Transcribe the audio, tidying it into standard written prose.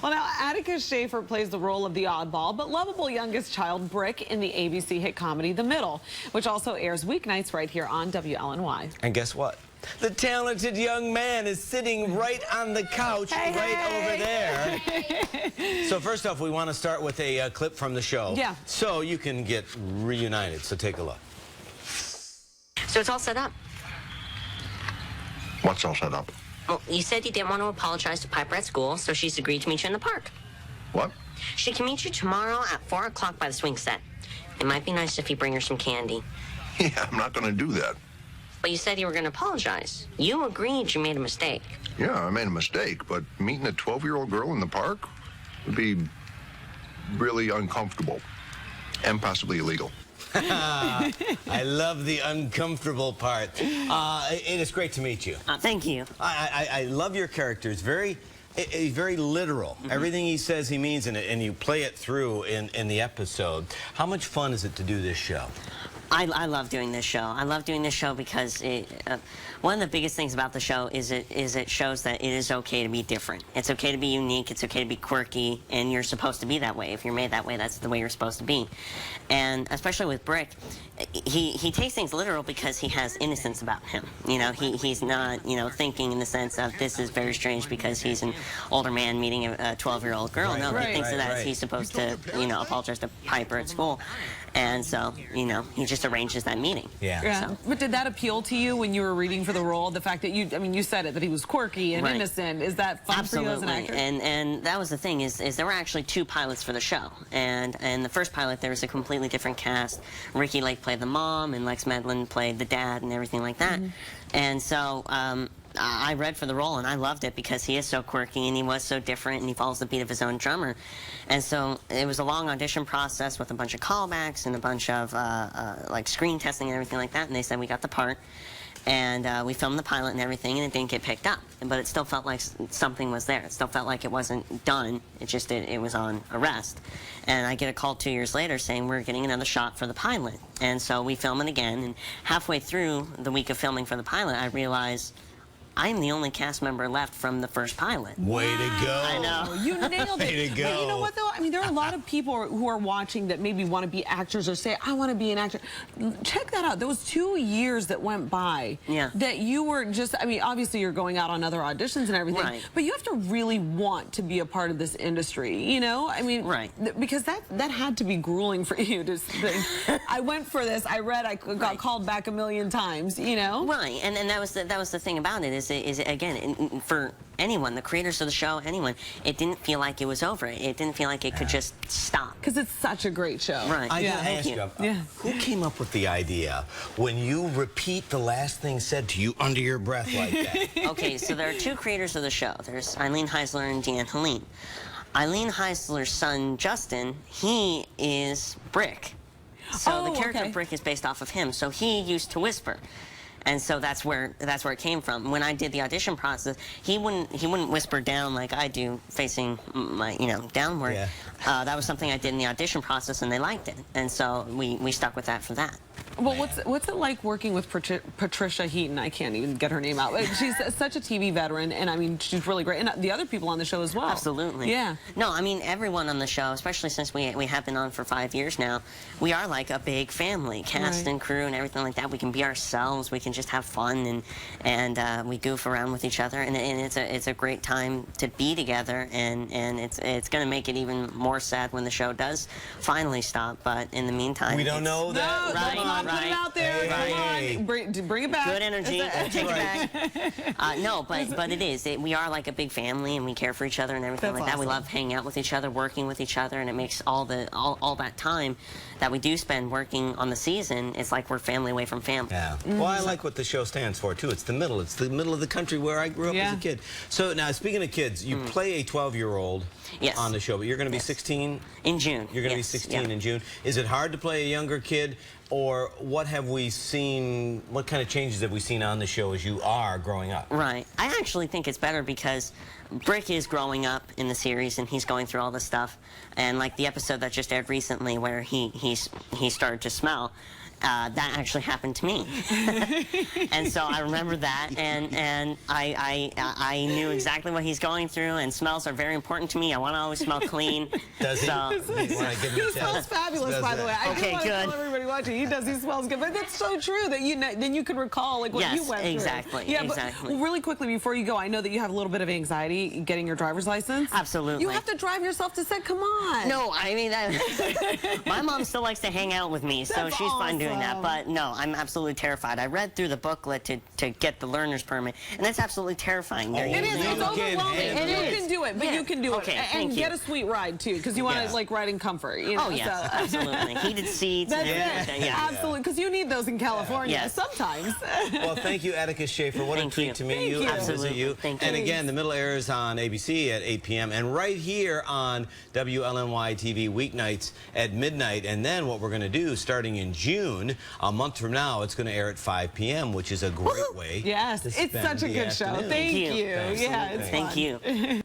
Well, now, Atticus Shaffer plays the role of the oddball but lovable youngest child, Brick, in the ABC hit comedy The Middle, which also airs weeknights right here on WLNY. And guess what? The talented young man is sitting right on the couch over there. So first off, we want to start with a clip from the show. Yeah. So you can get reunited. So take a look. So it's all set up. What's all set up? Well, you said you didn't want to apologize to Piper at school, so she's agreed to meet you in the park. What? She can meet you tomorrow at 4 o'clock by the swing set. It might be nice if you bring her some candy. Yeah, I'm not going to do that. But you said you were going to apologize. You agreed you made a mistake. Yeah, I made a mistake, but meeting a 12-year-old girl in the park would be really uncomfortable and possibly illegal. I love the uncomfortable part. It is great to meet you. Thank you. I love your character. It's very literal. Everything he says, he means, and you play it through in the episode. How much fun is it to do this show? I love doing this show. I love doing this show because one of the biggest things about the show is it shows that it is okay to be different. It's okay to be unique. It's okay to be quirky, and you're supposed to be that way. If you're made that way, that's the way you're supposed to be. And especially with Brick, he takes things literal because he has innocence about him. You know, he's not, you know, thinking in the sense of this is very strange because he's an older man meeting a 12-year-old girl. Right, no, he thinks that he's supposed to, you know, apologize to Piper at school. And so, you know, he just arranges that meeting. Yeah. So. But did that appeal to you when you were reading for the role? The fact that you said it, that he was quirky and innocent. Is that fun for you as an actor? And that was the thing is there were actually 2 pilots for the show. And in the first pilot, there was a completely different cast. Ricky Lake played the mom, and Lex Medlin played the dad, and everything like that. And so I read for the role, and I loved it because he is so quirky, and he was so different, and he follows the beat of his own drummer. And so it was a long audition process with a bunch of callbacks and a bunch of like screen testing and everything like that, and they said we got the part. And we filmed the pilot and everything, and it didn't get picked up. But it still felt like something was there. It still felt like it wasn't done. It just it was on arrest. And I get a call 2 years later saying we're getting another shot for the pilot. And so we film it again. And halfway through the week of filming for the pilot, I realized I'm the only cast member left from the first pilot. Way to go. I know. You nailed it. Way to go. But you know what, though? I mean, there are a lot of people who are watching that maybe want to be actors or say, I want to be an actor. Check that out. There was 2 years that went by that you were just, I mean, obviously you're going out on other auditions and everything, but you have to really want to be a part of this industry, you know? I mean, because that had to be grueling for you to think, I went for this, I read, I got called back a million times, you know? Right, and that was the thing about it is again, for anyone, the creators of the show, anyone, it didn't feel like it was over. It didn't feel like it could just stop. Because it's such a great show. Right. I gotta ask you, who came up with the idea when you repeat the last thing said to you under your breath like that? Okay, so there are 2 creators of the show. There's Eileen Heisler and Deanne Helene. Eileen Heisler's son, Justin, he is Brick. So the character Brick is based off of him. So he used to whisper. And so that's where it came from. When I did the audition process, he wouldn't whisper down like I do, facing my downward. That was something I did in the audition process, and they liked it. And so we stuck with that for that. Well, what's it like working with Patricia Heaton? I can't even get her name out. She's such a TV veteran, and I mean, she's really great. And the other people on the show as well. Absolutely. Yeah. No, I mean, everyone on the show, especially since we have been on for 5 years now, we are like a big family, cast and crew and everything like that. We can be ourselves. We can just have fun, and we goof around with each other, and it's a great time to be together. And it's going to make it even more sad when the show does finally stop. But in the meantime, we don't know that. Put it out there. Come on. Bring it back. Good energy. Take it back. No, but it is. We are like a big family, and we care for each other and everything like that. We love hanging out with each other, working with each other, and it makes all that time that we do spend working on the season, it's like we're family away from family. Yeah. Well, I like what the show stands for, too. It's the middle. It's the middle of the country where I grew up as a kid. So now, speaking of kids, you play a 12-year-old on the show, but you're going to be 16? In June. You're going to be 16 in June. Is it hard to play a younger kid, or what have we seen, what kind of changes have we seen on the show as you are growing up? Right. I actually think it's better because Brick is growing up in the series, and he's going through all this stuff. And like the episode that just aired recently where he started to smell, that actually happened to me. And so I remember that, and I knew exactly what he's going through, and smells are very important to me. I want to always smell clean. Does he? So, He smells fabulous, by the way. I Okay, want to good. tell everybody watching. He does. He smells good. But that's so true that then you can recall like what you went through. Exactly. Yeah, exactly. But really quickly before you go, I know that you have a little bit of anxiety getting your driver's license. Absolutely. You have to drive yourself to set. Come on. No, I mean, my mom still likes to hang out with me, so That's she's fine doing that. awesome. But no, I'm absolutely terrified. I read through the booklet to get the learner's permit, and it's absolutely terrifying. Oh, It is. It's overwhelming. It You is. can do it, but you can do it. Okay, And thank get you. a sweet ride too, because you want to like ride in comfort. You know? Oh yes, So. absolutely. Heated seats. That's and it. everything. Yeah. Absolutely, because you need those in California Yes. sometimes. Well, thank you, Atticus Shaffer. What Thank a treat you. to meet Thank you you. and visit Absolutely. you. Thank you. And again, the middle airs on ABC at 8 p.m. and right here on WLNY TV weeknights at midnight. And then what we're going to do, starting in June, a month from now, it's going to air at 5 p.m., which is a great way. Yes, to it's spend such a the good show. afternoon. Thank you. you. Yeah, it's Absolutely. fun. Thank you.